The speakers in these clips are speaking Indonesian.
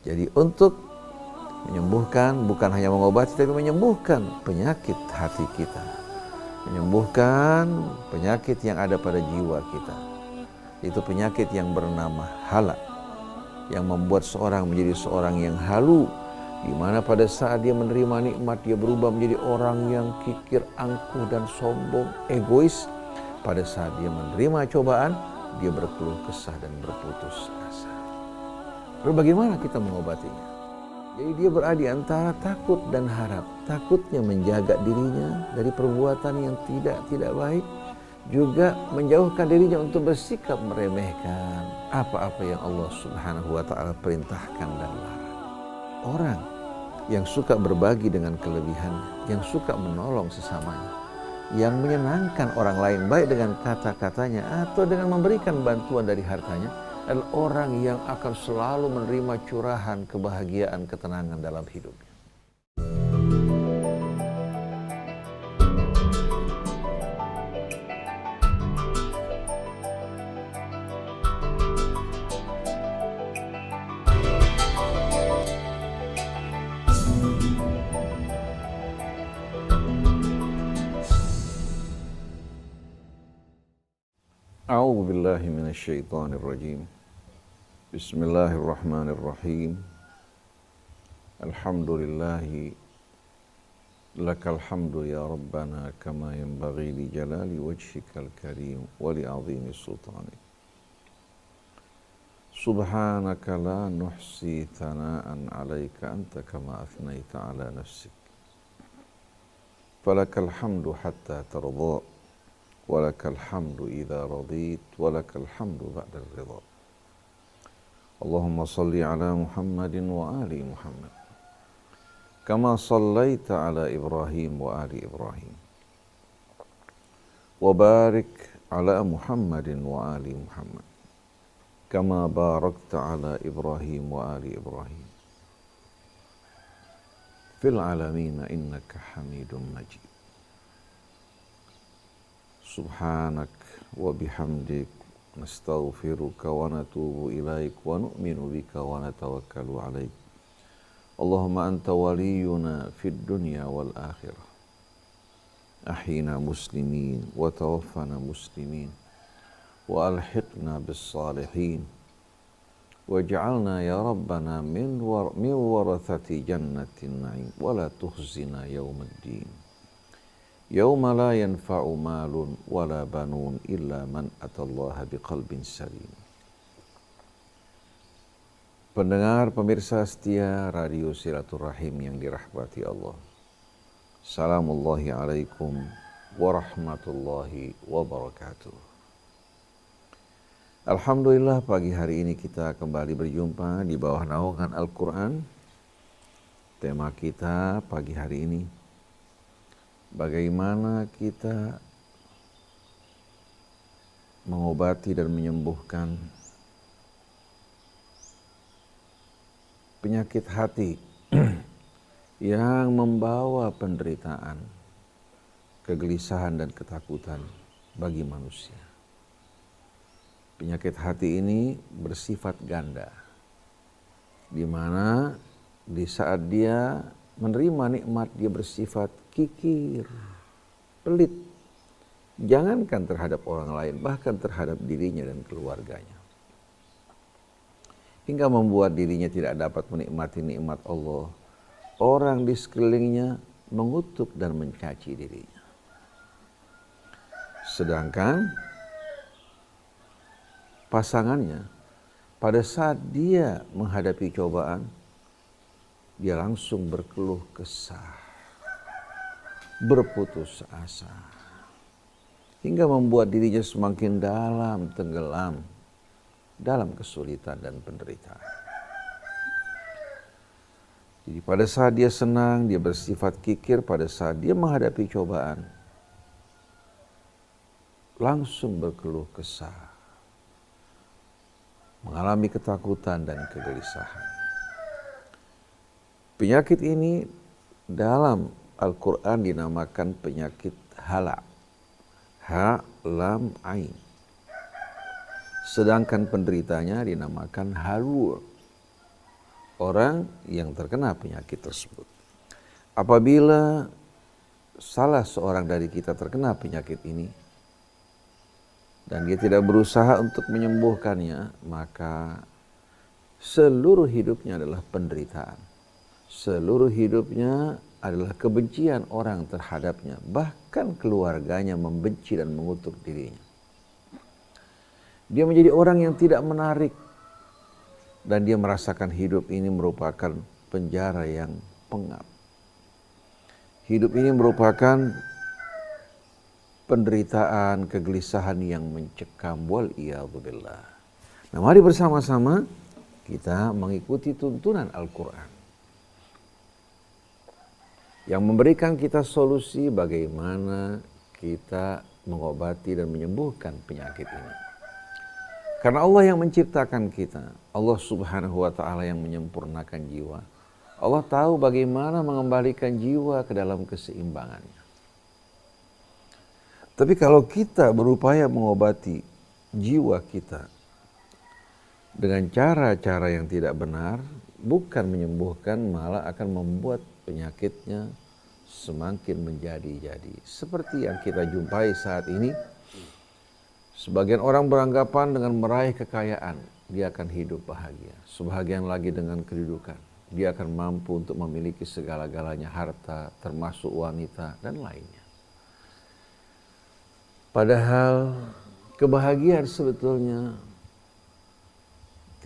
Jadi untuk menyembuhkan, bukan hanya mengobati, tapi menyembuhkan penyakit hati kita, menyembuhkan penyakit yang ada pada jiwa kita. Itu penyakit yang bernama hala, yang membuat seorang menjadi seorang yang halu, di mana pada saat dia menerima nikmat dia berubah menjadi orang yang kikir, angkuh dan sombong, egois. Pada saat dia menerima cobaan, dia berkeluh kesah dan berputus asa. Lalu bagaimana kita mengobatinya? Jadi dia berada di antara takut dan harap. Takutnya menjaga dirinya dari perbuatan yang tidak baik, juga menjauhkan dirinya untuk bersikap meremehkan apa-apa yang Allah Subhanahu wa Ta'ala perintahkan dan larang. Orang yang suka berbagi dengan kelebihannya, yang suka menolong sesamanya, yang menyenangkan orang lain baik dengan kata-katanya atau dengan memberikan bantuan dari hartanya, adalah orang yang akan selalu menerima curahan kebahagiaan, ketenangan dalam hidupnya. A'udzu billahi minasyaitonir rajim. Bismillahirrahmanirrahim. Alhamdulillahi lakal hamdu ya rabbana kama yanbaghi li jalali wajhikal karim wa li 'azimi sultanik. Subhanaka la nuhsi thana'an 'alaika anta kama athnaita 'ala nafsik. Falakal hamdu hatta tardha walakal hamdu idza radit walakal hamdu ba'da ridha. Allahumma salli ala Muhammadin wa ali Muhammad kama sallaita ala Ibrahim wa ali Ibrahim wa barik ala Muhammadin wa ali Muhammad kama barakta ala Ibrahim wa ali Ibrahim fil alamin innaka Hamidum Majid. Subhanak wa bihamdik nastaghfiruka wa natubu ilaik wa nu'minu bika wa natawakkalu alaik. Allahumma anta waliyuna fid dunya wal akhirah. Ahyina muslimin wa tawaffana muslimin wa alhiqna bis salihin. Waj'alna ya Rabbana min warathati jannatin na'im wa la tukhzina yawmaddin. Yauma la yanfa'u malun wala banun illa man atallaha biqalbin salim. Pendengar pemirsa setia Radio Silaturahim yang dirahmati Allah. Salamullahi alaikum warahmatullahi wabarakatuh. Alhamdulillah pagi hari ini kita kembali berjumpa di bawah naungan Al-Quran. Tema kita pagi hari ini, bagaimana kita mengobati dan menyembuhkan penyakit hati yang membawa penderitaan, kegelisahan dan ketakutan bagi manusia. Penyakit hati ini bersifat ganda, di mana di saat dia menerima nikmat dia bersifat kikir, pelit, jangankan terhadap orang lain, bahkan terhadap dirinya dan keluarganya. Hingga membuat dirinya tidak dapat menikmati nikmat Allah. Orang di sekelilingnya mengutuk dan mencaci dirinya. Sedangkan pasangannya pada saat dia menghadapi cobaan, dia langsung berkeluh kesah, berputus asa, hingga membuat dirinya semakin dalam tenggelam dalam kesulitan dan penderitaan. Jadi pada saat dia senang, dia bersifat kikir. Pada saat dia menghadapi cobaan, langsung berkeluh kesah, mengalami ketakutan dan kegelisahan. Penyakit ini dalam Al-Quran dinamakan penyakit hala. Ha, lam, ain. Sedangkan penderitanya dinamakan halur. orang yang terkena penyakit tersebut. Apabila salah seorang dari kita terkena penyakit ini dan dia tidak berusaha untuk menyembuhkannya, maka seluruh hidupnya adalah penderitaan. Seluruh hidupnya adalah kebencian orang terhadapnya, bahkan keluarganya membenci dan mengutuk dirinya. Dia menjadi orang yang tidak menarik dan dia merasakan hidup ini merupakan penjara yang pengap. Hidup ini merupakan penderitaan, kegelisahan yang mencekam. Wal'iyadzubillah. Nah, mari bersama-sama kita mengikuti tuntunan Al-Quran yang memberikan kita solusi bagaimana kita mengobati dan menyembuhkan penyakit ini. Karena Allah yang menciptakan kita, Allah Subhanahu wa Ta'ala yang menyempurnakan jiwa. Allah tahu bagaimana mengembalikan jiwa ke dalam keseimbangannya. Tapi kalau kita berupaya mengobati jiwa kita dengan cara-cara yang tidak benar, bukan menyembuhkan, malah akan membuat penyakitnya semakin menjadi-jadi. Seperti yang kita jumpai saat ini, sebagian orang beranggapan dengan meraih kekayaan, dia akan hidup bahagia. Sebagian lagi dengan kedudukan, dia akan mampu untuk memiliki segala-galanya, harta, termasuk wanita, dan lainnya. Padahal kebahagiaan sebetulnya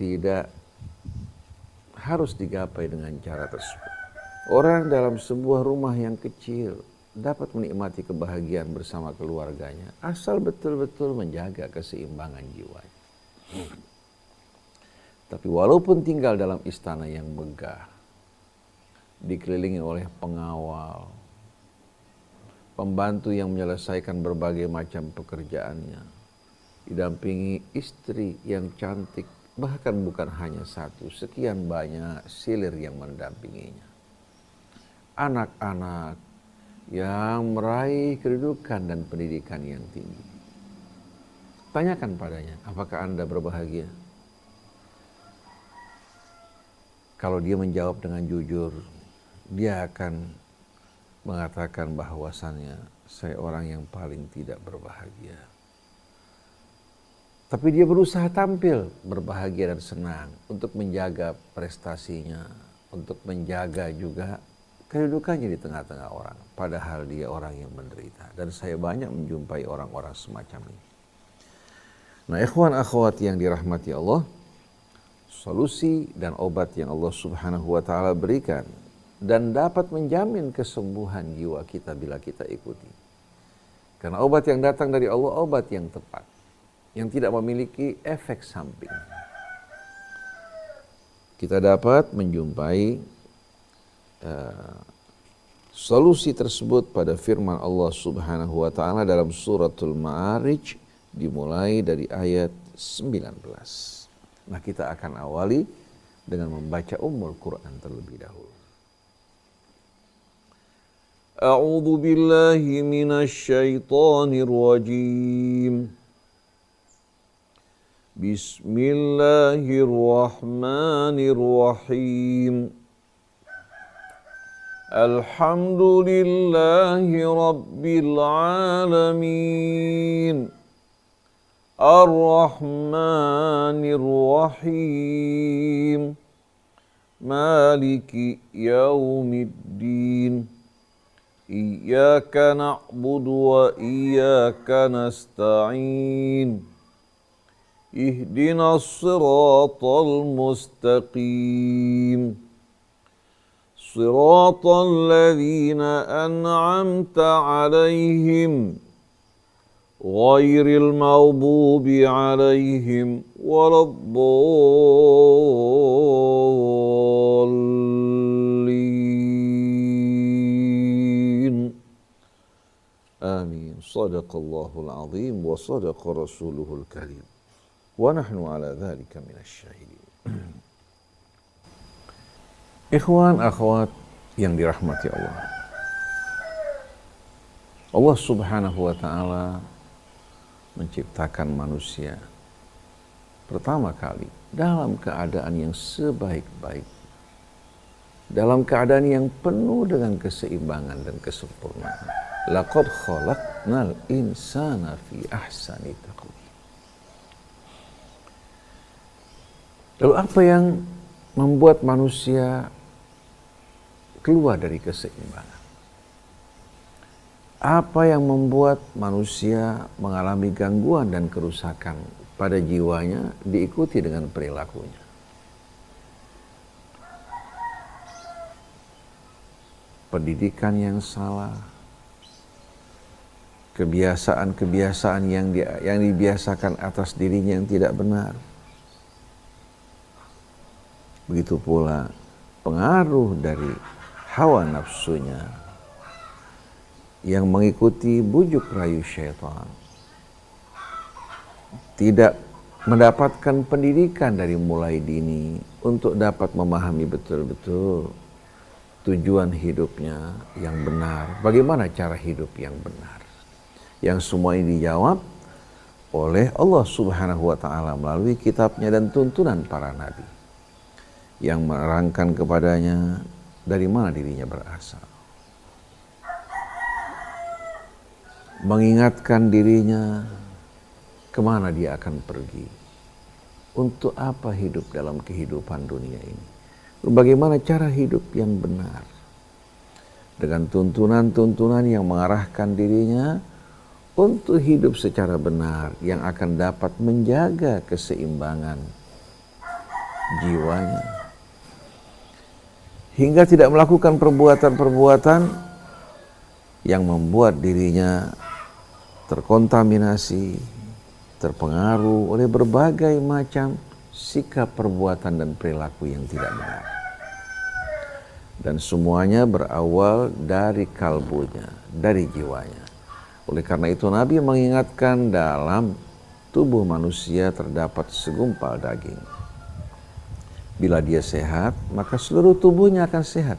tidak harus digapai dengan cara tersebut. Orang dalam sebuah rumah yang kecil dapat menikmati kebahagiaan bersama keluarganya asal betul-betul menjaga keseimbangan jiwanya. Tapi walaupun tinggal dalam istana yang megah, dikelilingi oleh pengawal, pembantu yang menyelesaikan berbagai macam pekerjaannya, didampingi istri yang cantik, bahkan bukan hanya satu, sekian banyak silir yang mendampinginya. Anak-anak yang meraih kedudukan dan pendidikan yang tinggi. Tanyakan padanya, apakah Anda berbahagia? Kalau dia menjawab dengan jujur, dia akan mengatakan bahwasannya saya orang yang paling tidak berbahagia. Tapi dia berusaha tampil berbahagia dan senang untuk menjaga prestasinya, untuk menjaga juga kedudukannya di tengah-tengah orang. Padahal dia orang yang menderita. Dan saya banyak menjumpai orang-orang semacam ini. Nah, ikhwan akhwat yang dirahmati Allah, solusi dan obat yang Allah Subhanahu wa Ta'ala berikan dan dapat menjamin kesembuhan jiwa kita bila kita ikuti. Karena obat yang datang dari Allah obat yang tepat, yang tidak memiliki efek samping. Kita dapat menjumpai solusi tersebut pada firman Allah Subhanahu wa Ta'ala dalam suratul Ma'arij dimulai dari ayat 19. Nah, kita akan awali dengan membaca Ummul Quran terlebih dahulu. A'udzu billahi minasy syaithanir rajim. Bismillahirrahmanirrahim. Alhamdulillahi rabbil alamin. Ar-Rahmanir Rahim. Maliki yaumiddin. Iyyaka na'budu wa iyyaka nasta'in. Ihdinas siratal mustaqim. Siratal ladzina an'amta 'alaihim ghairil maghdubi 'alaihim waladdallin. Amin. Shadaqallahul azim wa sadaqa rasuluhul karim. Wa nahnu ala dzalika minasy syahidin. Ikhwan akhwat yang dirahmati Allah. Allah Subhanahu wa Ta'ala menciptakan manusia pertama kali dalam keadaan yang sebaik-baik. dalam keadaan yang penuh dengan keseimbangan dan kesempurnaan. Laqad khalaqnal insana fi ahsani taqwim. Lalu apa yang membuat manusia keluar dari keseimbangan? Apa yang membuat manusia mengalami gangguan dan kerusakan pada jiwanya diikuti dengan perilakunya? Pendidikan yang salah, kebiasaan-kebiasaan yang dibiasakan atas dirinya yang tidak benar. Begitu pula pengaruh dari hawa nafsunya yang mengikuti bujuk rayu syaitan. Tidak mendapatkan pendidikan dari mulai dini untuk dapat memahami betul-betul tujuan hidupnya yang benar. Bagaimana cara hidup yang benar? Yang semua ini dijawab oleh Allah Subhanahu wa taala melalui kitabnya dan tuntunan para nabi yang menerangkan kepadanya dari mana dirinya berasal. Mengingatkan dirinya kemana dia akan pergi. Untuk apa hidup dalam kehidupan dunia ini. Bagaimana cara hidup yang benar. Dengan tuntunan-tuntunan yang mengarahkan dirinya untuk hidup secara benar yang akan dapat menjaga keseimbangan jiwanya. Hingga tidak melakukan perbuatan-perbuatan yang membuat dirinya terkontaminasi, terpengaruh oleh berbagai macam sikap perbuatan dan perilaku yang tidak benar. Dan semuanya berawal dari kalbunya, dari jiwanya. Oleh karena itu Nabi mengingatkan dalam tubuh manusia terdapat segumpal daging. Bila dia sehat, maka seluruh tubuhnya akan sehat.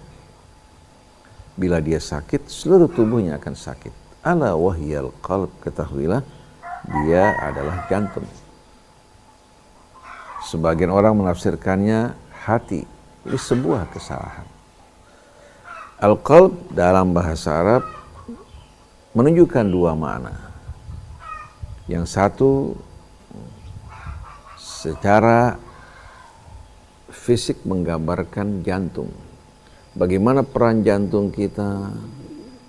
Bila dia sakit, seluruh tubuhnya akan sakit. Ala wahyal qalb, ketahuilah dia adalah jantung. Sebagian orang menafsirkannya hati. Ini sebuah kesalahan. Al-qalb dalam bahasa Arab menunjukkan dua makna. Yang satu secara fisik menggambarkan jantung. Bagaimana peran jantung kita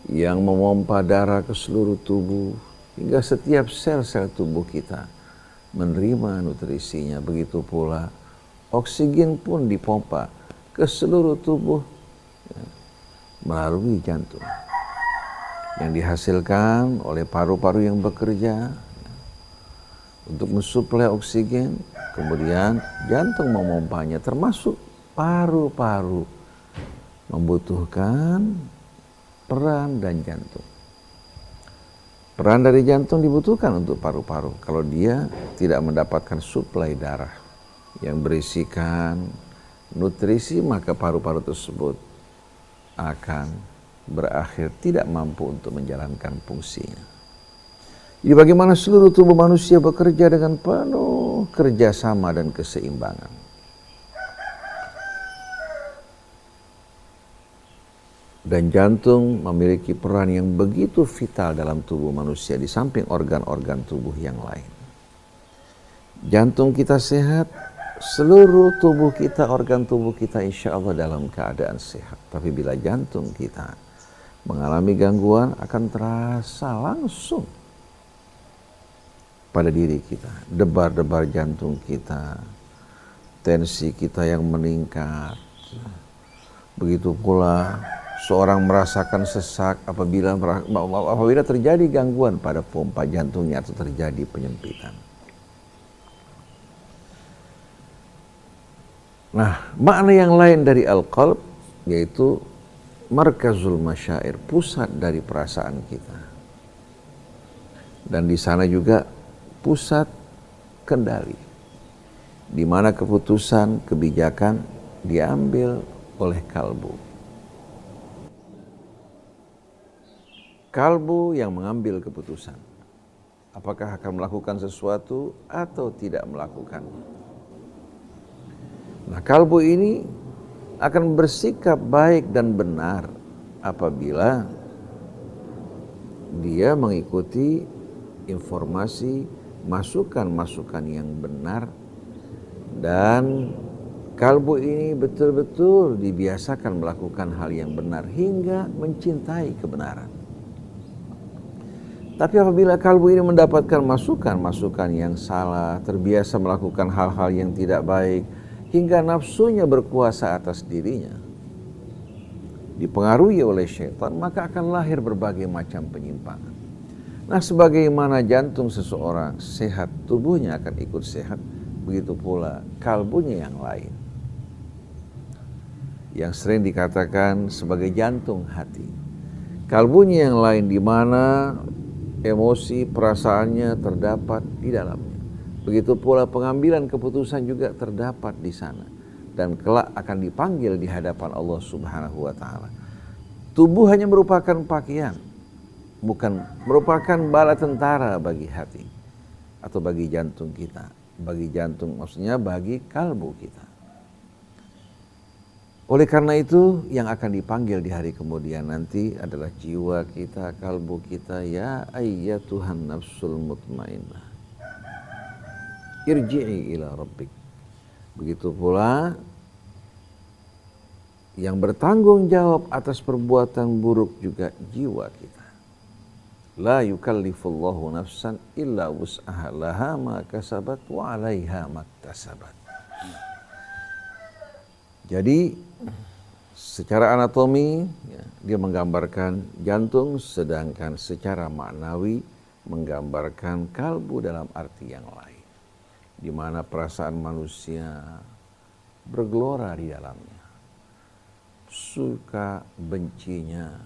yang memompa darah ke seluruh tubuh hingga setiap sel-sel tubuh kita menerima nutrisinya. Begitu pula oksigen pun dipompa ke seluruh tubuh ya, melalui jantung yang dihasilkan oleh paru-paru yang bekerja ya, untuk mensuplai oksigen. Kemudian jantung memompanya, termasuk paru-paru membutuhkan peran dan jantung. Peran dari jantung dibutuhkan untuk paru-paru. Kalau dia tidak mendapatkan suplai darah yang berisikan nutrisi, maka paru-paru tersebut akan berakhir tidak mampu untuk menjalankan fungsinya. Jadi bagaimana seluruh tubuh manusia bekerja dengan penuh kerjasama dan keseimbangan. Dan jantung memiliki peran yang begitu vital dalam tubuh manusia di samping organ-organ tubuh yang lain. Jantung kita sehat, seluruh tubuh kita, organ tubuh kita insya Allah dalam keadaan sehat. Tapi bila jantung kita mengalami gangguan akan terasa langsung pada diri kita. Debar-debar jantung kita, tensi kita yang meningkat. Begitu pula seorang merasakan sesak apabila terjadi gangguan pada pompa jantungnya atau terjadi penyempitan. Nah, makna yang lain dari al-qalb yaitu markazul masyair, pusat dari perasaan kita. Dan di sana juga pusat kendali, di mana keputusan, kebijakan diambil oleh kalbu. Kalbu yang mengambil keputusan, apakah akan melakukan sesuatu atau tidak melakukan. Nah, kalbu ini akan bersikap baik dan benar apabila dia mengikuti informasi, masukan-masukan yang benar, dan kalbu ini betul-betul dibiasakan melakukan hal yang benar hingga mencintai kebenaran. Tapi apabila kalbu ini mendapatkan masukan-masukan yang salah, terbiasa melakukan hal-hal yang tidak baik, hingga nafsunya berkuasa atas dirinya, dipengaruhi oleh syaitan, maka akan lahir berbagai macam penyimpangan. Nah, sebagaimana jantung seseorang sehat, tubuhnya akan ikut sehat, begitu pula kalbunya yang lain, yang sering dikatakan sebagai jantung hati. Kalbunya yang lain di mana emosi, perasaannya terdapat di dalamnya. Begitu pula pengambilan keputusan juga terdapat di sana. Dan kelak akan dipanggil di hadapan Allah Subhanahu wa ta'ala. Tubuh hanya merupakan pakaian, bukan merupakan bala tentara bagi hati atau bagi jantung kita. Bagi jantung maksudnya bagi kalbu kita. Oleh karena itu yang akan dipanggil di hari kemudian nanti adalah jiwa kita, kalbu kita. Ya ayyatuhan nafsul mutmainnah, irji'i ila rabbik. Begitu pula yang bertanggung jawab atas perbuatan buruk juga jiwa kita. La yukallifullahu nafsan illa wus'aha laha ma kasabat wa 'alaiha maktasabat. Jadi secara anatomi dia menggambarkan jantung, sedangkan secara maknawi menggambarkan kalbu dalam arti yang lain, di mana perasaan manusia bergelora di dalamnya, suka bencinya,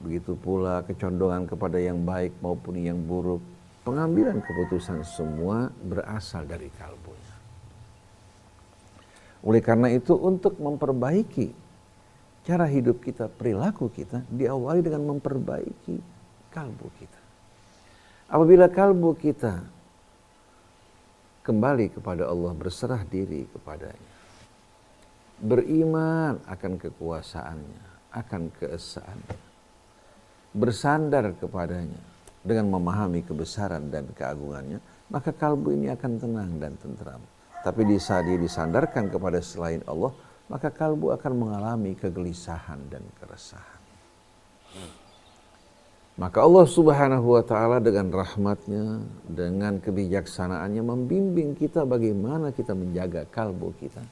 begitu pula kecondongan kepada yang baik maupun yang buruk. Pengambilan keputusan semua berasal dari kalbunya. Oleh karena itu untuk memperbaiki cara hidup kita, perilaku kita, diawali dengan memperbaiki kalbu kita. Apabila kalbu kita kembali kepada Allah, berserah diri kepadanya, beriman akan kekuasaannya, akan keesaannya, bersandar kepadanya dengan memahami kebesaran dan keagungannya, maka kalbu ini akan tenang dan tentram. Tapi di saat dia disandarkan kepada selain Allah, maka kalbu akan mengalami kegelisahan dan keresahan. Maka Allah Subhanahu wa ta'ala dengan rahmatnya, dengan kebijaksanaannya membimbing kita bagaimana kita menjaga kalbu kita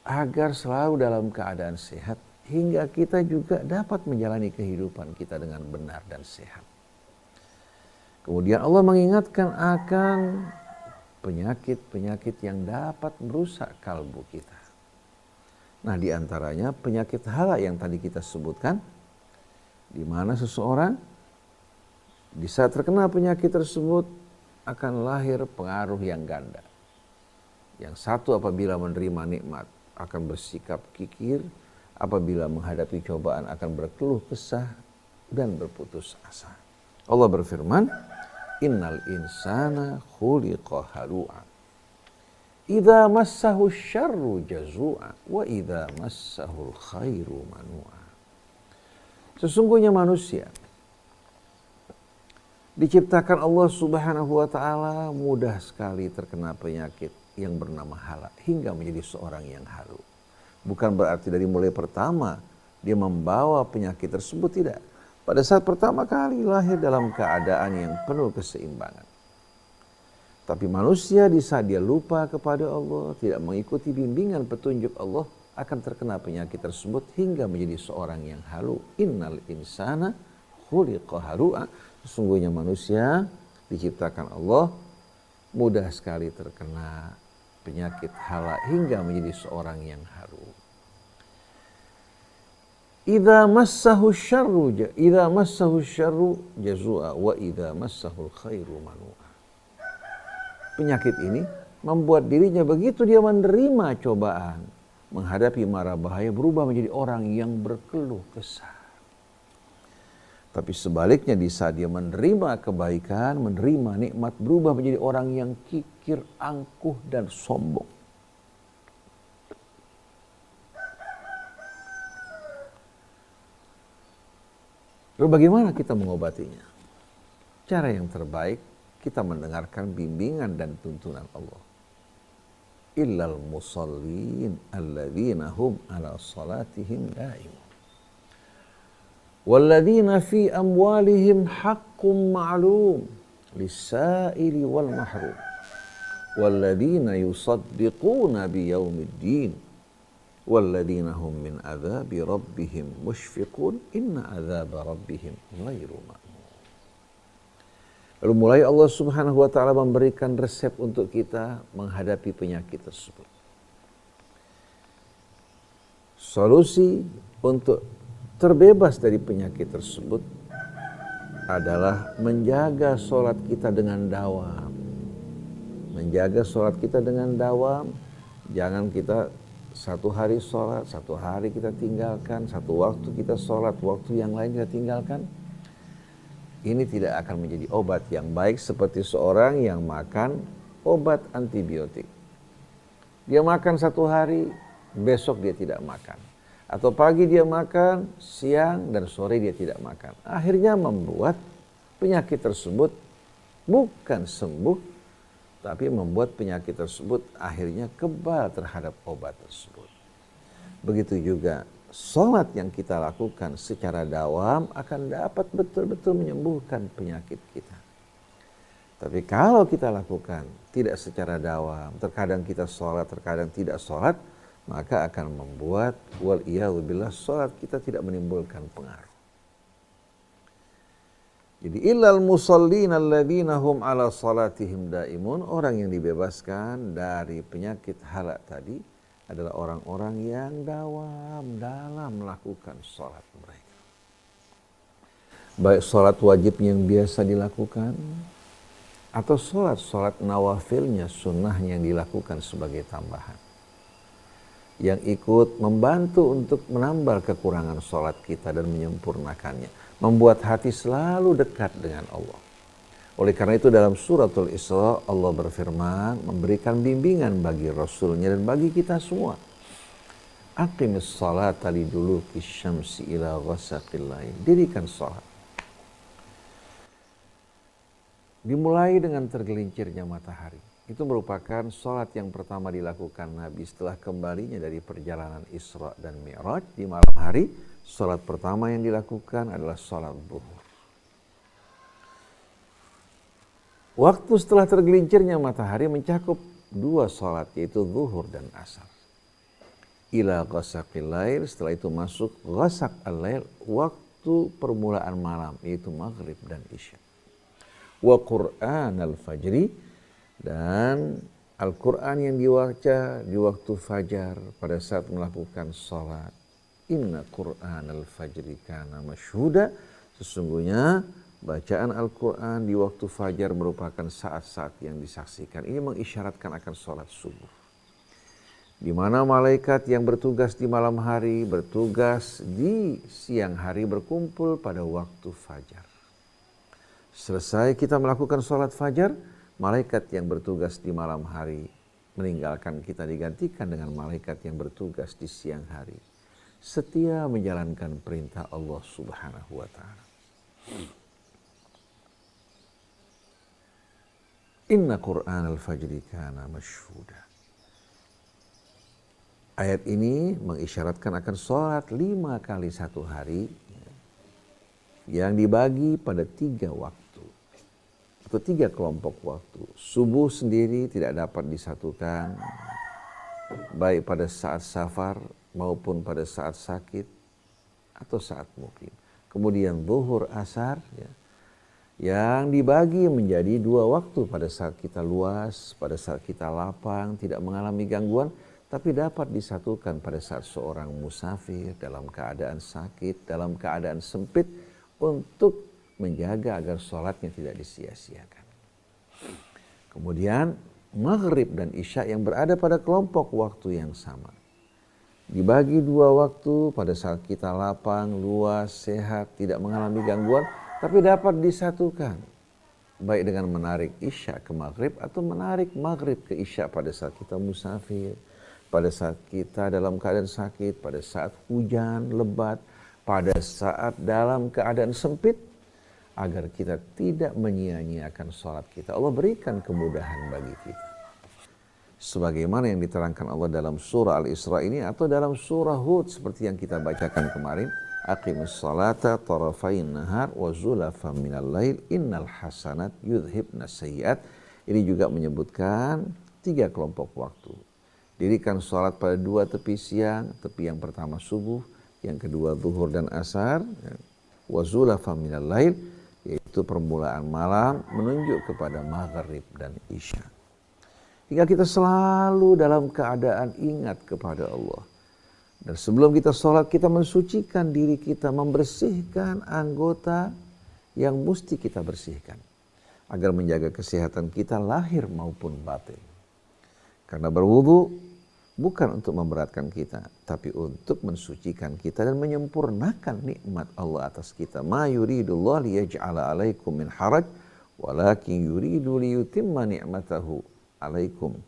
agar selalu dalam keadaan sehat, hingga kita juga dapat menjalani kehidupan kita dengan benar dan sehat. Kemudian Allah mengingatkan akan penyakit-penyakit yang dapat merusak kalbu kita. Nah, di antaranya penyakit hala yang tadi kita sebutkan, di mana seseorang di saat terkena penyakit tersebut akan lahir pengaruh yang ganda. Yang satu apabila menerima nikmat akan bersikap kikir, apabila menghadapi cobaan akan berkeluh kesah dan berputus asa. Allah berfirman, innal insana khuliqa halu'a idza massahu syarru jazua wa idza massahu khairu manu'a. Sesungguhnya manusia diciptakan Allah Subhanahu wa ta'ala mudah sekali terkena penyakit yang bernama hala hingga menjadi seorang yang halu. Bukan berarti dari mulai pertama dia membawa penyakit tersebut, tidak. Pada saat pertama kali lahir dalam keadaan yang penuh keseimbangan. Tapi manusia di saat dia lupa kepada Allah, tidak mengikuti bimbingan petunjuk Allah, akan terkena penyakit tersebut hingga menjadi seorang yang halu. Innal insana khuliqa halu'a. Sesungguhnya manusia diciptakan Allah mudah sekali terkena penyakit hala hingga menjadi seorang yang halu. Idza massahu syarru jazua wa idza massahu khairu manu'a. Penyakit ini membuat dirinya begitu dia menerima cobaan, menghadapi mara bahaya, berubah menjadi orang yang berkeluh kesah. Tapi sebaliknya di saat dia menerima kebaikan, menerima nikmat, berubah menjadi orang yang kikir, angkuh dan sombong. Lalu bagaimana kita mengobatinya? Cara yang terbaik kita mendengarkan bimbingan dan tuntunan Allah. Illal musallin alladzina hum ala salatihim da'imun. Walladzina fi amwalihim haqqum ma'lum lis-sa'ili wal mahrum. Walladzina yusaddiquna biyaumiddin. Walladzina hum min adzabi rabbihim mushfiqun. Inna adzaba rabbihim ghairu ma'mun. Lalu mulai Allah Subhanahu wa taala memberikan resep untuk kita menghadapi penyakit tersebut. Solusi untuk terbebas dari penyakit tersebut adalah menjaga sholat kita dengan dawam. Menjaga sholat kita dengan dawam. Jangan kita satu hari sholat, satu hari kita tinggalkan, satu waktu kita sholat, waktu yang lain kita tinggalkan. Ini tidak akan menjadi obat yang baik seperti seorang yang makan obat antibiotik. Dia makan satu hari, besok dia tidak makan. Atau pagi dia makan, siang dan sore dia tidak makan. Akhirnya membuat penyakit tersebut bukan sembuh, tapi membuat penyakit tersebut akhirnya kebal terhadap obat tersebut. Begitu juga sholat yang kita lakukan secara dawam akan dapat betul-betul menyembuhkan penyakit kita. Tapi kalau kita lakukan tidak secara dawam, terkadang kita sholat, terkadang tidak sholat, maka akan membuat wal'iyadzubillah sholat kita tidak menimbulkan pengaruh. Jadi illal musallin alladzina hum ala salatihim daimun, orang yang dibebaskan dari penyakit halak tadi adalah orang-orang yang dawam dalam melakukan sholat mereka. Baik sholat wajib yang biasa dilakukan, atau sholat nawafilnya, sunnahnya yang dilakukan sebagai tambahan. Yang ikut membantu untuk menambal kekurangan sholat kita dan menyempurnakannya. Membuat hati selalu dekat dengan Allah. Oleh karena itu dalam suratul Isra Allah berfirman memberikan bimbingan bagi Rasulnya dan bagi kita semua. Aqimis salata liduluki syamsi ila ghasaqil lail. Dirikan salat. Dimulai dengan tergelincirnya matahari. Itu merupakan salat yang pertama dilakukan Nabi setelah kembalinya dari perjalanan Isra dan Mi'raj di malam hari. Salat pertama yang dilakukan adalah salat zuhur. Waktu setelah tergelincirnya matahari mencakup dua salat, yaitu zuhur dan asar. Ila ghasaqil lail, setelah itu masuk ghasaq al-lail, waktu permulaan malam, yaitu maghrib dan isya. Wa Qur'an al-fajri, dan Al-Quran yang dibaca di waktu fajar pada saat melakukan salat. Inna Qur'an al-fajri kana masyhuda, sesungguhnya bacaan Al-Quran di waktu fajar merupakan saat-saat yang disaksikan. Ini mengisyaratkan akan sholat subuh. Di mana malaikat yang bertugas di malam hari, bertugas di siang hari berkumpul pada waktu fajar. Selesai kita melakukan sholat fajar, malaikat yang bertugas di malam hari meninggalkan kita, digantikan dengan malaikat yang bertugas di siang hari. Setia menjalankan perintah Allah Subhanahu wa ta'ala. Inna Qur'an al-fajri kana masyhuda. Ayat ini mengisyaratkan akan sholat 5 kali satu hari yang dibagi pada 3 waktu atau 3 kelompok waktu. Subuh sendiri tidak dapat disatukan baik pada saat safar maupun pada saat sakit atau saat mukim. Kemudian zuhur, asar, yang dibagi menjadi 2 waktu pada saat kita luas, pada saat kita lapang, tidak mengalami gangguan, tapi dapat disatukan pada saat seorang musafir dalam keadaan sakit, dalam keadaan sempit, untuk menjaga agar sholatnya tidak disia-siakan. Kemudian maghrib dan isya yang berada pada kelompok waktu yang sama. Dibagi 2 waktu pada saat kita lapang, luas, sehat, tidak mengalami gangguan, tapi dapat disatukan. Baik dengan menarik isya ke maghrib atau menarik maghrib ke isya pada saat kita musafir, pada saat kita dalam keadaan sakit, pada saat hujan lebat, pada saat dalam keadaan sempit, agar kita tidak menyia-nyiakan sholat kita. Allah berikan kemudahan bagi kita. Sebagaimana yang diterangkan Allah dalam surah Al-Isra ini atau dalam surah Hud seperti yang kita bacakan kemarin. Aqimus salata tarafain nahar wa zulafam minal lail innal hasanat yudhibnas sayyiat. Ini juga menyebutkan 3 kelompok waktu. Dirikan sholat pada 2 tepi siang, tepi yang pertama subuh, yang kedua zuhur dan asar, wa zulafam minal lail, yaitu permulaan malam menunjuk kepada maghrib dan isya. Hingga kita selalu dalam keadaan ingat kepada Allah. Dan sebelum kita sholat, kita mensucikan diri kita, membersihkan anggota yang mesti kita bersihkan. Agar menjaga kesehatan kita lahir maupun batin. Karena berwudu bukan untuk memberatkan kita, tapi untuk mensucikan kita dan menyempurnakan nikmat Allah atas kita. Ma yuridullah liyaj'ala alaikum min haraj, walakin yuridu liyutimma ni'matahu alaikum.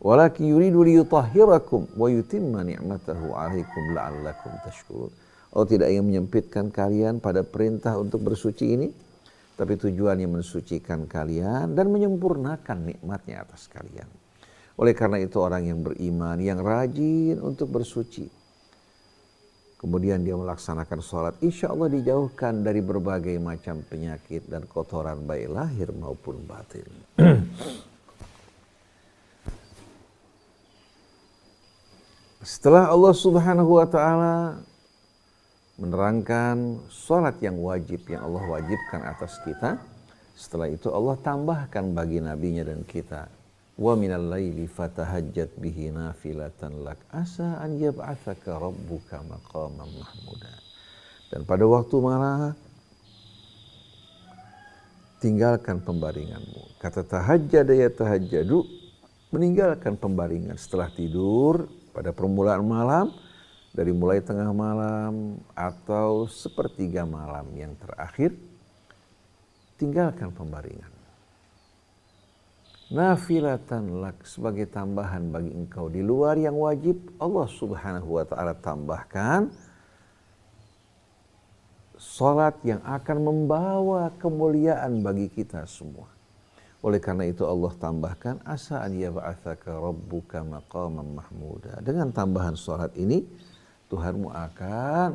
Walakin yuridu liyutahhirakum wa yutimma ni'matahu 'alaikum la'allakum tashkurun. Allah tidak ingin menyempitkan kalian pada perintah untuk bersuci ini, tapi tujuannya mensucikan kalian dan menyempurnakan nikmatnya atas kalian. Oleh karena itu orang yang beriman, yang rajin untuk bersuci, kemudian dia melaksanakan sholat, insya Allah dijauhkan dari berbagai macam penyakit dan kotoran baik lahir maupun batin. Setelah Allah Subhanahu wa ta'ala menerangkan sholat yang wajib yang Allah wajibkan atas kita, setelah itu Allah tambahkan bagi nabinya dan kita, wa minal laili fatahajjat bihi nafilatan lak asa an yab'atsaka rabbuka maqaman mahmuda. Dan pada waktu malam tinggalkan pembaringanmu. Kata tahajjada ya tahajjadu, meninggalkan pembaringan setelah tidur pada permulaan malam, dari mulai tengah malam atau sepertiga malam yang terakhir, tinggalkan pembaringan. Nafilatan lak, sebagai tambahan bagi engkau di luar yang wajib, Allah Subhanahu wa ta'ala tambahkan salat yang akan membawa kemuliaan bagi kita semua. Oleh karena itu Allah tambahkan asa an yab'atsaka rabbuka maqaman mahmuda. Dengan tambahan salat ini Tuhanmu akan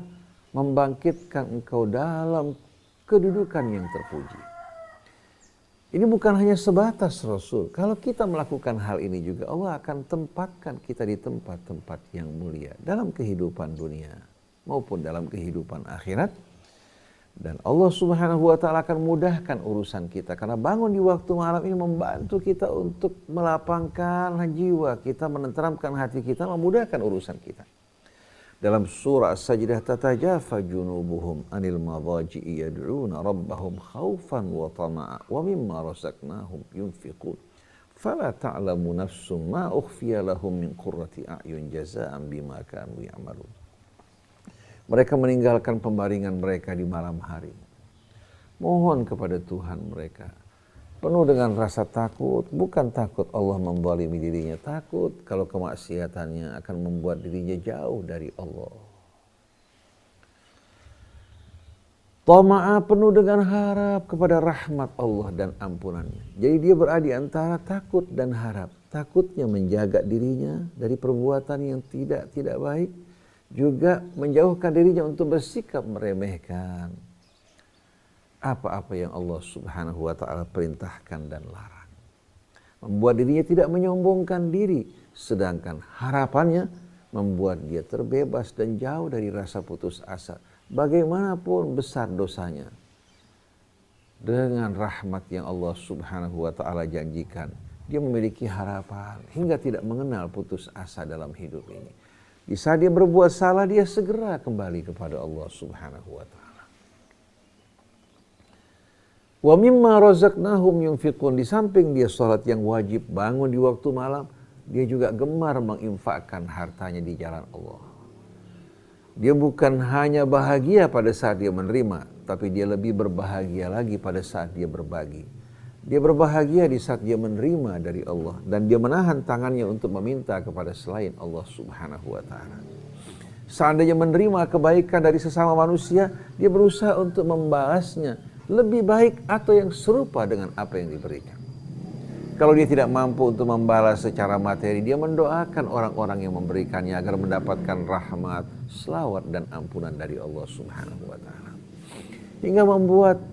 membangkitkan engkau dalam kedudukan yang terpuji. Ini bukan hanya sebatas Rasul. Kalau kita melakukan hal ini juga Allah akan tempatkan kita di tempat-tempat yang mulia dalam kehidupan dunia maupun dalam kehidupan akhirat. Dan Allah Subhanahu wa ta'ala akan mudahkan urusan kita. Karena bangun di waktu malam ini membantu kita untuk melapangkan jiwa kita, menenteramkan hati kita, memudahkan urusan kita. Dalam surah As-Sajdah, tatajafa junubuhum anil madaji'i yad'una rabbahum khawfan wa tama'a wa mimma razaqnahum yunfiqun. Fala ta'lamu nafsum ma ukhfiya lahum min qurrati a'yun jazaa'an bima kanu ya'malun. Mereka meninggalkan pembaringan mereka di malam hari. Mohon kepada Tuhan mereka. Penuh dengan rasa takut. Bukan takut Allah memzalimi dirinya. Takut kalau kemaksiatannya akan membuat dirinya jauh dari Allah. Tama'a, penuh dengan harap kepada rahmat Allah dan ampunannya. Jadi dia berada di antara takut dan harap. Takutnya menjaga dirinya dari perbuatan yang tidak baik. Juga menjauhkan dirinya untuk bersikap meremehkan apa-apa yang Allah Subhanahu wa ta'ala perintahkan dan larang. Membuat dirinya tidak menyombongkan diri, sedangkan harapannya membuat dia terbebas dan jauh dari rasa putus asa. Bagaimanapun besar dosanya, dengan rahmat yang Allah Subhanahu wa ta'ala janjikan, dia memiliki harapan hingga tidak mengenal putus asa dalam hidup ini. Di saat dia berbuat salah, dia segera kembali kepada Allah Subhanahu wa ta'ala. Wa mimma razaqnahum yunfiqun. Di samping dia salat yang wajib, bangun di waktu malam, dia juga gemar menginfakkan hartanya di jalan Allah. Dia bukan hanya bahagia pada saat dia menerima, tapi dia lebih berbahagia lagi pada saat dia berbagi. Dia berbahagia di saat dia menerima dari Allah dan dia menahan tangannya untuk meminta kepada selain Allah Subhanahu wa ta'ala. Seandainya menerima kebaikan dari sesama manusia, dia berusaha untuk membalasnya lebih baik atau yang serupa dengan apa yang diberikan. Kalau dia tidak mampu untuk membalas secara materi, dia mendoakan orang-orang yang memberikannya agar mendapatkan rahmat, selawat dan ampunan dari Allah Subhanahu wa taala. Hingga membuat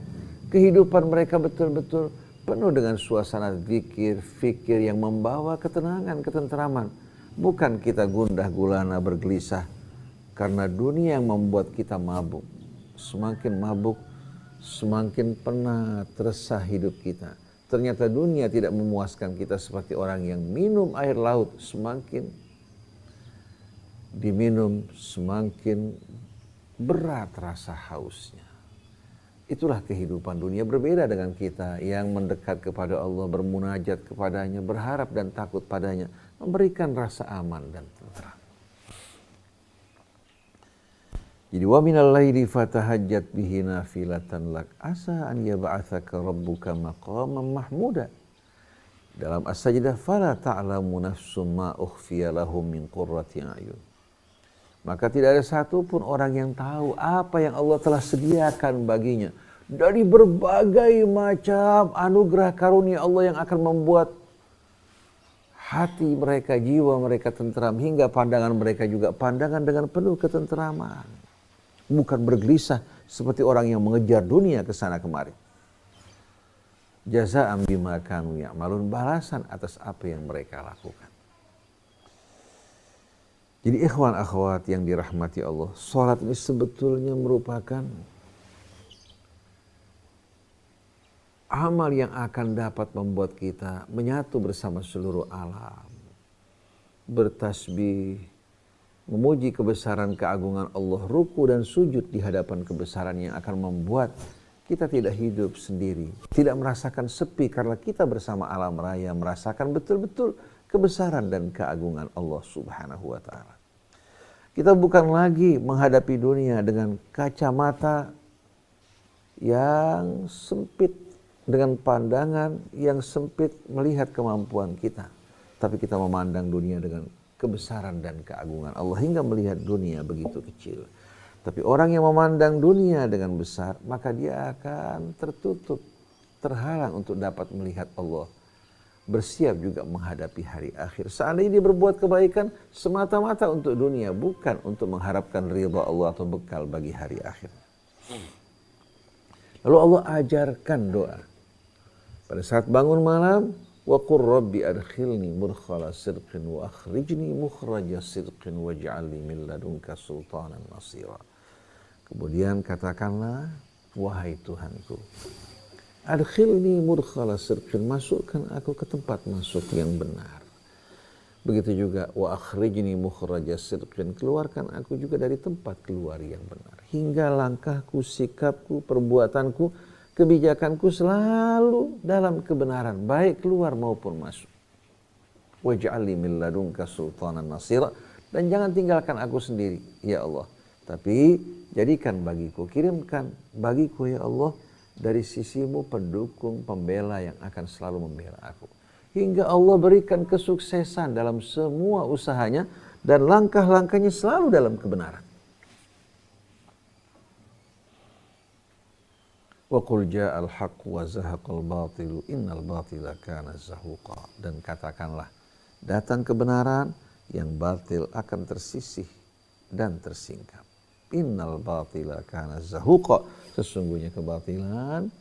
kehidupan mereka betul-betul penuh dengan suasana zikir, fikir yang membawa ketenangan, ketenteraman. Bukan kita gundah gulana bergelisah karena dunia yang membuat kita mabuk. Semakin mabuk, semakin penat, resah hidup kita. Ternyata dunia tidak memuaskan kita seperti orang yang minum air laut. Semakin diminum, semakin berat rasa hausnya. Itulah kehidupan dunia, berbeda dengan kita yang mendekat kepada Allah, bermunajat kepadanya, berharap dan takut padanya, memberikan rasa aman dan tenteram. Jadi wa minal laili fatahajjat bihi nafilatan lak asa an yab'atsaka rabbuka maqaman mahmuda. Dalam As-Sajdah, fala ta'lamu nafsum ma ukhfiya lahum min qurrati a'yun. Maka tidak ada satupun orang yang tahu apa yang Allah telah sediakan baginya dari berbagai macam anugerah karunia Allah yang akan membuat hati mereka, jiwa mereka tenteram, hingga pandangan mereka juga pandangan dengan penuh ketenteraman. Bukan bergelisah seperti orang yang mengejar dunia ke sana kemari. Jazaa'an bima kanu ya'malun, balasan atas apa yang mereka lakukan. Jadi ikhwan akhwat yang dirahmati Allah, salat ini sebetulnya merupakan amal yang akan dapat membuat kita menyatu bersama seluruh alam, bertasbih, memuji kebesaran keagungan Allah, ruku dan sujud di hadapan kebesaran yang akan membuat kita tidak hidup sendiri, tidak merasakan sepi karena kita bersama alam raya merasakan betul-betul kebesaran dan keagungan Allah Subhanahu wa taala. Kita bukan lagi menghadapi dunia dengan kacamata yang sempit, dengan pandangan yang sempit melihat kemampuan kita, tapi kita memandang dunia dengan kebesaran dan keagungan Allah hingga melihat dunia begitu kecil. Tapi orang yang memandang dunia dengan besar, maka dia akan tertutup, terhalang untuk dapat melihat Allah. Bersiap juga menghadapi hari akhir. Seandainya dia berbuat kebaikan semata-mata untuk dunia, bukan untuk mengharapkan ridha Allah atau bekal bagi hari akhir. Lalu Allah ajarkan doa. Pada saat bangun malam, wa qur rabbi adkhilni mudkhala sidqin wa akhrijni mukhraja sidqin waj'alni min ladunka sultanan nasira. Kemudian katakanlah, wahai Tuhanku, adkhilni mudkhala sidqin, masukkan aku ke tempat masuk yang benar. Begitu juga wa akhrijni mukhraja sidqin, keluarkan aku juga dari tempat keluar yang benar. Hingga langkahku, sikapku, perbuatanku, kebijakanku selalu dalam kebenaran, baik keluar maupun masuk. Waj'alni min ladunka sultanan nasira, dan jangan tinggalkan aku sendiri, ya Allah. Tapi jadikan bagiku, kirimkan bagiku, ya Allah, dari sisimu pendukung, pembela yang akan selalu membela aku. Hingga Allah berikan kesuksesan dalam semua usahanya dan langkah-langkahnya selalu dalam kebenaran. Wa qul ja'al haqq wa zahaqal batilu innal batila kana zahuqa. Dan katakanlah, datang kebenaran, yang batil akan tersisih dan tersingkap. Innal batila kana zahuqa, sesungguhnya kebatilan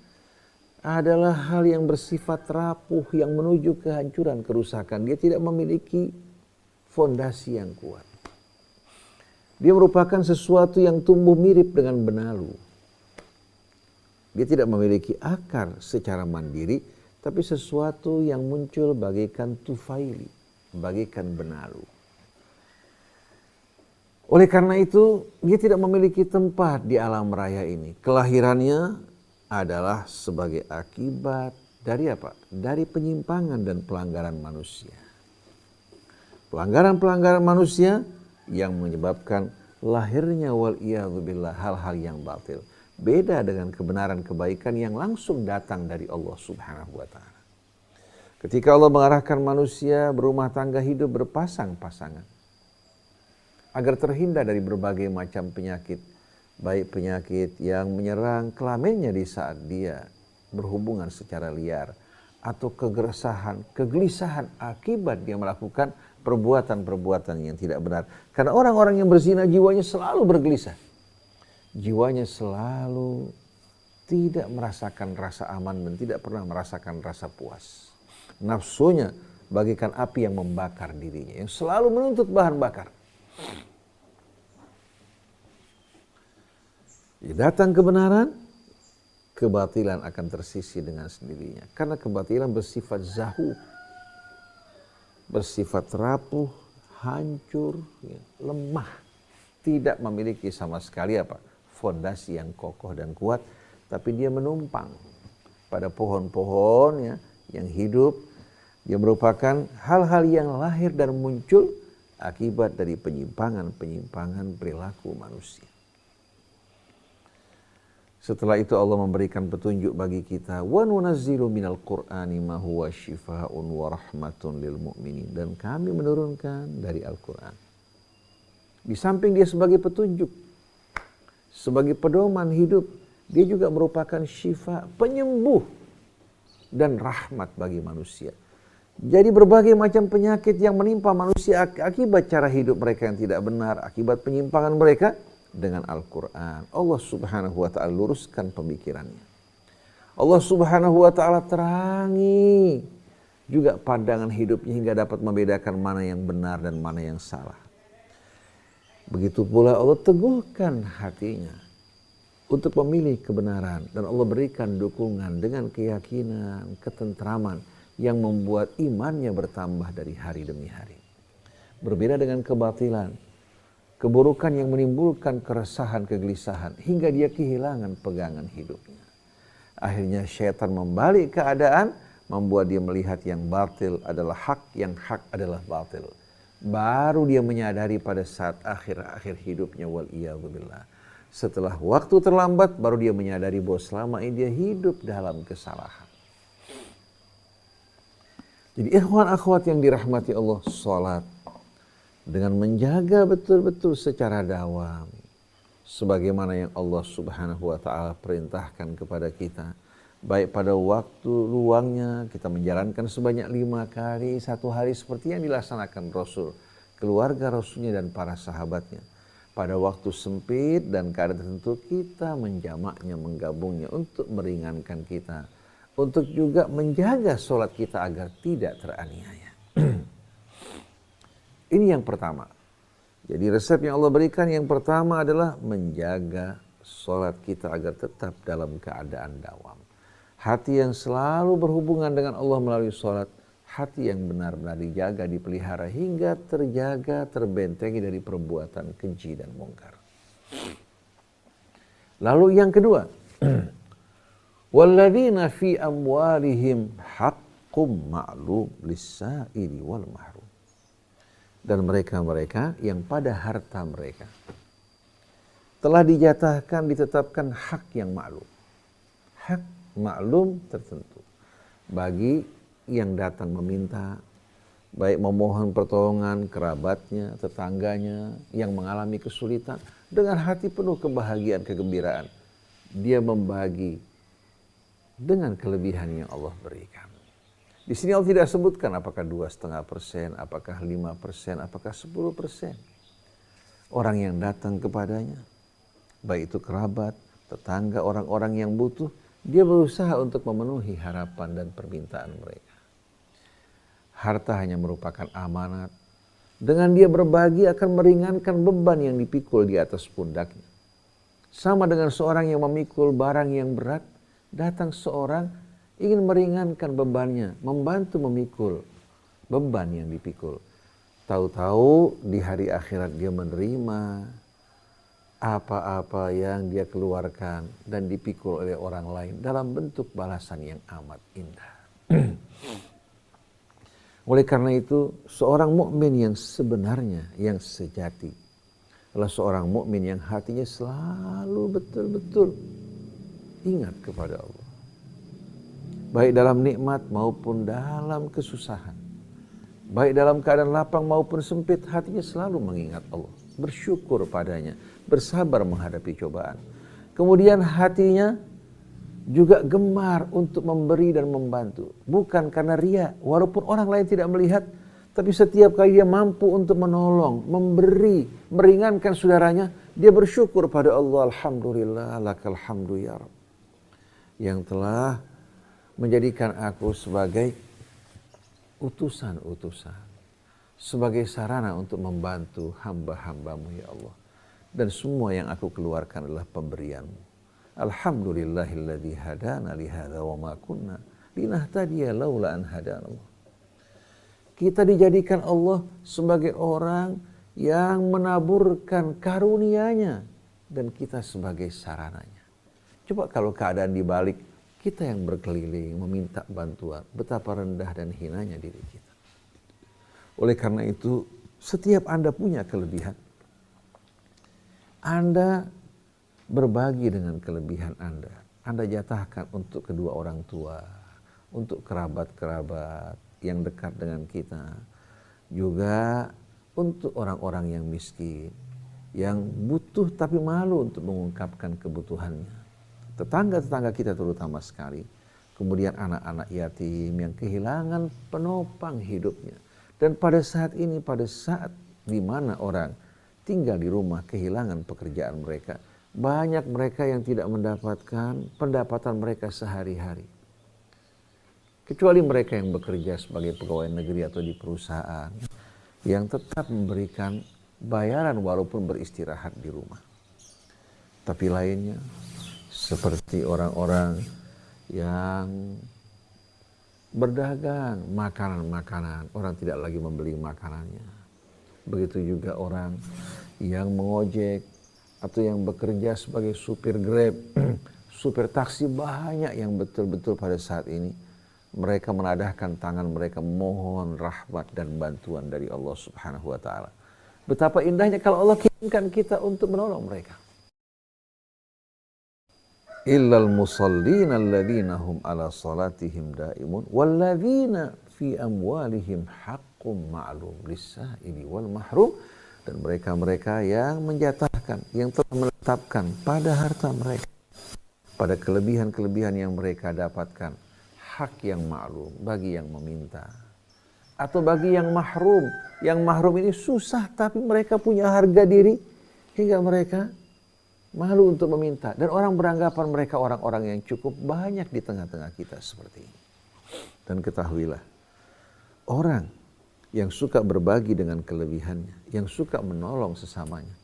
adalah hal yang bersifat rapuh, yang menuju kehancuran, kerusakan. Dia tidak memiliki fondasi yang kuat. Dia merupakan sesuatu yang tumbuh mirip dengan benalu. Dia tidak memiliki akar secara mandiri, tapi sesuatu yang muncul bagaikan tufaili, bagaikan benalu. Oleh karena itu, dia tidak memiliki tempat di alam raya ini. Kelahirannya adalah sebagai akibat dari apa? Dari penyimpangan dan pelanggaran manusia. Pelanggaran-pelanggaran manusia yang menyebabkan lahirnya wal'iyadzubillah hal-hal yang batil. Beda dengan kebenaran kebaikan yang langsung datang dari Allah Subhanahu wa ta'ala. Ketika Allah mengarahkan manusia berumah tangga, hidup berpasang-pasangan, agar terhindar dari berbagai macam penyakit, baik penyakit yang menyerang kelaminnya di saat dia berhubungan secara liar, atau kegeresahan, kegelisahan akibat dia melakukan perbuatan-perbuatan yang tidak benar. Karena orang-orang yang berzina jiwanya selalu bergelisah. Jiwanya selalu tidak merasakan rasa aman dan tidak pernah merasakan rasa puas. Nafsunya bagaikan api yang membakar dirinya, yang selalu menuntut bahan bakar. Datang kebenaran, kebatilan akan tersisi dengan sendirinya. Karena kebatilan bersifat zahuk, bersifat rapuh, hancur, lemah. Tidak memiliki sama sekali fondasi yang kokoh dan kuat, tapi dia menumpang pada pohon-pohon yang hidup. Dia merupakan hal-hal yang lahir dan muncul akibat dari penyimpangan-penyimpangan perilaku manusia. Setelah itu Allah memberikan petunjuk bagi kita, wa nunazzilu minal qur'ani ma huwa syifaa'un wa rahmatun lil mu'minin, dan kami menurunkan dari Al-Qur'an. Di samping dia sebagai petunjuk, sebagai pedoman hidup, dia juga merupakan syifa, penyembuh dan rahmat bagi manusia. Jadi berbagai macam penyakit yang menimpa manusia akibat cara hidup mereka yang tidak benar, akibat penyimpangan mereka, dengan Al-Quran Allah subhanahu wa ta'ala luruskan pemikirannya. Allah subhanahu wa ta'ala terangi juga pandangan hidupnya hingga dapat membedakan mana yang benar dan mana yang salah. Begitu pula Allah teguhkan hatinya untuk memilih kebenaran, dan Allah berikan dukungan dengan keyakinan, ketentraman yang membuat imannya bertambah dari hari demi hari. Berbeda dengan kebatilan, keburukan yang menimbulkan keresahan, kegelisahan hingga dia kehilangan pegangan hidupnya. Akhirnya syaitan membalik keadaan, membuat dia melihat yang batil adalah hak, yang hak adalah batil. Baru dia menyadari pada saat akhir-akhir hidupnya, wal'iyadzubillah. Setelah waktu terlambat, baru dia menyadari bahwa selama ini dia hidup dalam kesalahan. Jadi ikhwan akhwat yang dirahmati Allah, salat dengan menjaga betul-betul secara dawam, sebagaimana yang Allah subhanahu wa ta'ala perintahkan kepada kita. Baik pada waktu luangnya kita menjalankan sebanyak 5 kali satu hari seperti yang dilaksanakan Rasul, keluarga Rasulnya dan para sahabatnya. Pada waktu sempit dan keadaan tertentu kita menjamaknya, menggabungnya untuk meringankan kita, untuk juga menjaga sholat kita agar tidak teraniaya. Ini yang pertama. Jadi resep yang Allah berikan yang pertama adalah menjaga sholat kita agar tetap dalam keadaan dawam. Hati yang selalu berhubungan dengan Allah melalui sholat, hati yang benar-benar dijaga, dipelihara hingga terjaga, terbentengi dari perbuatan keji dan mungkar. Lalu yang kedua, walladzina fi amwalihim haqqum ma'lum lis-sa'ili wal mahrum. Dan mereka-mereka yang pada harta mereka telah dijatahkan, ditetapkan hak yang maklum. Hak maklum tertentu bagi yang datang meminta, baik memohon pertolongan kerabatnya, tetangganya yang mengalami kesulitan, dengan hati penuh kebahagiaan, kegembiraan dia membagi dengan kelebihan yang Allah berikan. Di sini Allah tidak sebutkan apakah 2,5%, apakah 5%, apakah 10%. Orang yang datang kepadanya, baik itu kerabat, tetangga, orang-orang yang butuh, dia berusaha untuk memenuhi harapan dan permintaan mereka. Harta hanya merupakan amanat. Dengan dia berbagi akan meringankan beban yang dipikul di atas pundaknya. Sama dengan seorang yang memikul barang yang berat, datang seorang ingin meringankan bebannya, membantu memikul beban yang dipikul. Tahu-tahu di hari akhirat dia menerima apa-apa yang dia keluarkan dan dipikul oleh orang lain dalam bentuk balasan yang amat indah. Oleh karena itu, seorang mukmin yang sebenarnya, yang sejati, adalah seorang mukmin yang hatinya selalu betul-betul ingat kepada Allah. Baik dalam nikmat maupun dalam kesusahan. Baik dalam keadaan lapang maupun sempit, hatinya selalu mengingat Allah. bersyukur padanya, bersabar menghadapi cobaan. Kemudian hatinya juga gemar untuk memberi dan membantu. Bukan karena ria, walaupun orang lain tidak melihat, tapi setiap kali dia mampu untuk menolong, memberi, meringankan saudaranya, dia bersyukur pada Allah. Alhamdulillah, lakal hamdu ya Rabb, yang telah menjadikan aku sebagai utusan-utusan, sebagai sarana untuk membantu hamba-hambamu ya Allah. Dan semua yang aku keluarkan adalah pemberianmu. Alhamdulillahilladzi hadana lihadza wa ma kunna linahtadiya laula an hadana Allah. Kita dijadikan Allah sebagai orang yang menaburkan karunia-Nya dan kita sebagai sarananya. Coba kalau keadaan dibalik, kita yang berkeliling meminta bantuan, betapa rendah dan hinanya diri kita. Oleh karena itu, setiap Anda punya kelebihan, Anda berbagi dengan kelebihan Anda. Anda jatahkan untuk kedua orang tua, untuk kerabat-kerabat yang dekat dengan kita, juga untuk orang-orang yang miskin, yang butuh tapi malu untuk mengungkapkan kebutuhannya. Tetangga-tetangga kita terutama sekali. Kemudian anak-anak yatim yang kehilangan penopang hidupnya. Dan pada saat ini, pada saat di mana orang tinggal di rumah kehilangan pekerjaan mereka, banyak mereka yang tidak mendapatkan pendapatan mereka sehari-hari. Kecuali mereka yang bekerja sebagai pegawai negeri atau di perusahaan yang tetap memberikan bayaran walaupun beristirahat di rumah. Tapi lainnya seperti orang-orang yang berdagang makanan-makanan, orang tidak lagi membeli makanannya. Begitu juga orang yang mengojek atau yang bekerja sebagai supir Grab, supir taksi, banyak yang betul-betul pada saat ini mereka menadahkan tangan mereka mohon rahmat dan bantuan dari Allah Subhanahu wa taala. Betapa indahnya kalau Allah kirimkan kita untuk menolong mereka. Illal musallina alladzina hum ala salatihim daimun walladzina fi amwalihim haqqum ma'lum lis-sa'ili wal mahrum. Dan mereka-mereka yang menjatahkan, yang telah menetapkan pada harta mereka, pada kelebihan-kelebihan yang mereka dapatkan, hak yang maklum bagi yang meminta. Atau bagi yang mahrum. Yang mahrum ini susah tapi mereka punya harga diri hingga mereka malu untuk meminta. Dan orang beranggapan mereka orang-orang yang cukup, banyak di tengah-tengah kita seperti ini. Dan ketahuilah, orang yang suka berbagi dengan kelebihannya, yang suka menolong sesamanya,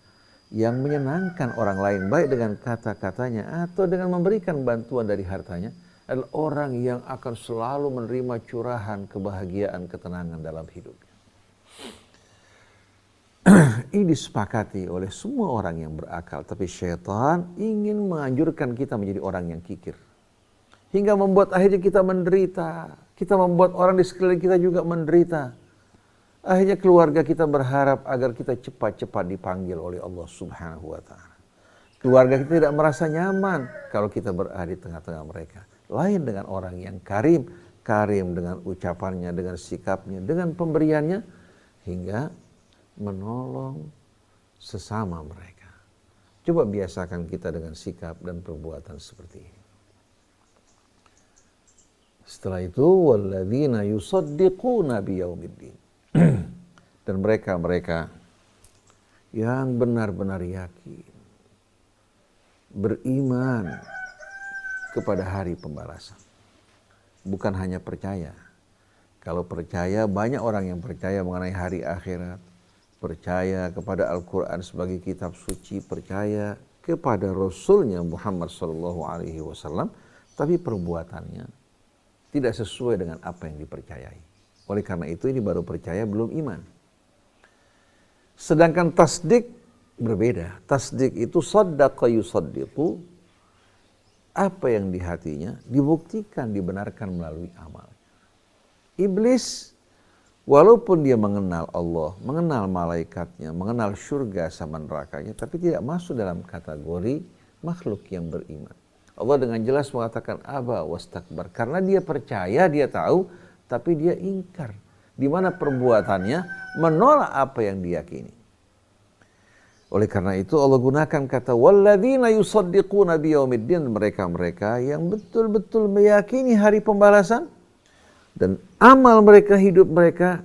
yang menyenangkan orang lain baik dengan kata-katanya atau dengan memberikan bantuan dari hartanya, adalah orang yang akan selalu menerima curahan kebahagiaan, ketenangan dalam hidupnya. Ini disepakati oleh semua orang yang berakal, tapi syaitan ingin menganjurkan kita menjadi orang yang kikir. Hingga membuat akhirnya kita menderita, kita membuat orang di sekeliling kita juga menderita. Akhirnya keluarga kita berharap agar kita cepat-cepat dipanggil oleh Allah Subhanahu wa taala. Keluarga kita tidak merasa nyaman kalau kita berada di tengah-tengah mereka. Lain dengan orang yang karim dengan ucapannya, dengan sikapnya, dengan pemberiannya, hingga menolong sesama mereka. Coba biasakan kita dengan sikap dan perbuatan seperti ini. Setelah itu, walladzina yusaddiquna biyaumiddin. Dan mereka-mereka yang benar-benar yakin, beriman kepada hari pembalasan. Bukan hanya percaya. Kalau percaya, banyak orang yang percaya mengenai hari akhirat, percaya kepada Al-Quran sebagai kitab suci, percaya kepada Rasulnya Muhammad SAW, tapi perbuatannya tidak sesuai dengan apa yang dipercayai. Oleh karena itu ini baru percaya, belum iman. Sedangkan tasdik berbeda. Tasdik itu saddaqa yusaddiqu, apa yang di hatinya dibuktikan, dibenarkan melalui amal. Iblis walaupun dia mengenal Allah, mengenal malaikatnya, mengenal surga sama nerakanya, tapi tidak masuk dalam kategori makhluk yang beriman. Allah dengan jelas mengatakan aba wastakbar, karena dia percaya, dia tahu, tapi dia ingkar, di mana perbuatannya menolak apa yang diyakini. Oleh karena itu Allah gunakan kata walladzina yusaddiquna biyaumiddin, mereka-mereka yang betul-betul meyakini hari pembalasan dan amal mereka, hidup mereka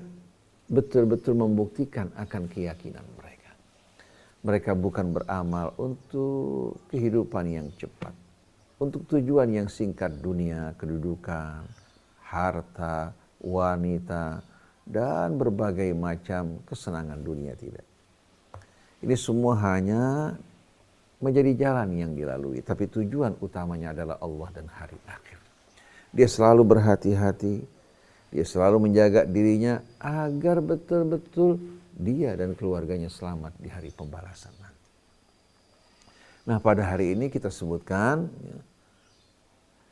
betul-betul membuktikan akan keyakinan mereka. Mereka bukan beramal untuk kehidupan yang cepat, untuk tujuan yang singkat dunia, kedudukan, harta, wanita, dan berbagai macam kesenangan dunia, tidak. Ini semua hanya menjadi jalan yang dilalui, tapi tujuan utamanya adalah Allah dan hari akhir. Dia selalu berhati-hati, dia selalu menjaga dirinya agar betul-betul dia dan keluarganya selamat di hari pembalasan nanti. Nah, pada hari ini kita sebutkan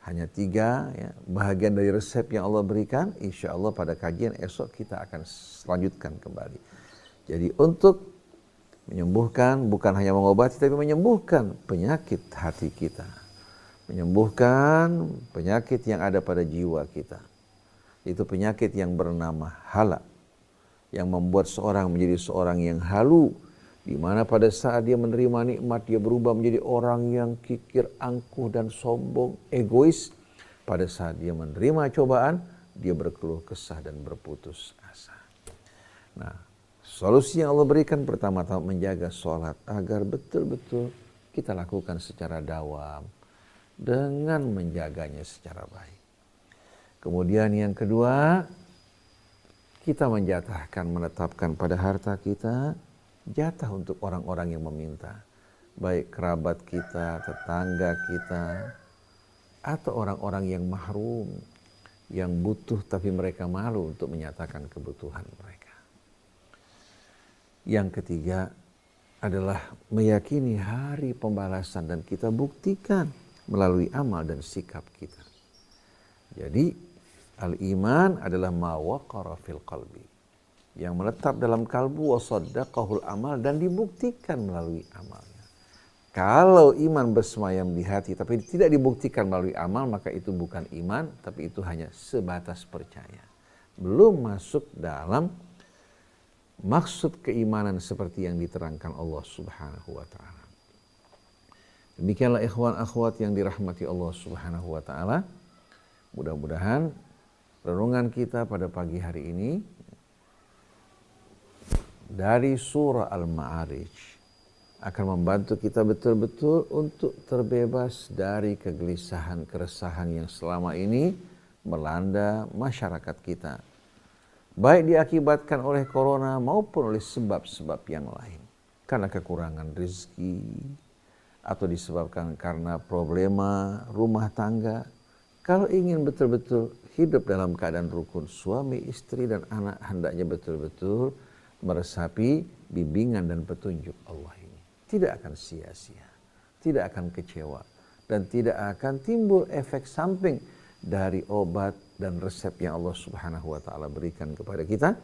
hanya 3 bahagian dari resep yang Allah berikan. Insya Allah pada kajian esok kita akan selanjutkan kembali. Jadi untuk menyembuhkan, bukan hanya mengobati, tapi menyembuhkan penyakit hati kita. Menyembuhkan penyakit yang ada pada jiwa kita. Itu penyakit yang bernama hala, yang membuat seorang menjadi seorang yang halu, di mana pada saat dia menerima nikmat, dia berubah menjadi orang yang kikir, angkuh, dan sombong, egois. Pada saat dia menerima cobaan, dia berkeluh kesah dan berputus asa. Nah, solusi yang Allah berikan pertama-tama menjaga sholat agar betul-betul kita lakukan secara dawam dengan menjaganya secara baik. Kemudian yang kedua, kita menetapkan pada harta kita jatah untuk orang-orang yang meminta. Baik kerabat kita, tetangga kita, atau orang-orang yang mahrum, yang butuh tapi mereka malu untuk menyatakan kebutuhan mereka. Yang ketiga adalah meyakini hari pembalasan dan kita buktikan melalui amal dan sikap kita. Jadi al-iman adalah ma waqara fil qalbi, yang menetap dalam kalbu, wa saddaqahul amal, dan dibuktikan melalui amalnya. Kalau iman bersemayam di hati tapi tidak dibuktikan melalui amal, maka itu bukan iman, tapi itu hanya sebatas percaya. Belum masuk dalam maksud keimanan seperti yang diterangkan Allah Subhanahu wa taala. Demikianlah ikhwan akhwat yang dirahmati Allah Subhanahu wa taala. Mudah-mudahan renungan kita pada pagi hari ini dari surah Al-Ma'arij akan membantu kita betul-betul untuk terbebas dari kegelisahan, keresahan yang selama ini melanda masyarakat kita. Baik diakibatkan oleh corona maupun oleh sebab-sebab yang lain. Karena kekurangan rezeki, atau disebabkan karena problema rumah tangga. Kalau ingin betul-betul hidup dalam keadaan rukun, suami, istri, dan anak hendaknya betul-betul meresapi bimbingan dan petunjuk Allah ini. Tidak akan sia-sia, tidak akan kecewa, dan tidak akan timbul efek samping dari obat dan resep yang Allah Subhanahu wa taala berikan kepada kita.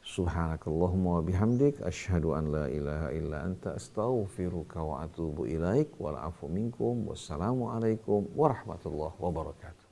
Subhanakallahumma wa bihamdik asyhadu an la ilaha illa anta astaghfiruka wa atubu ilaik wal afu minkum. Wassalamu alaikum warahmatullahi wabarakatuh.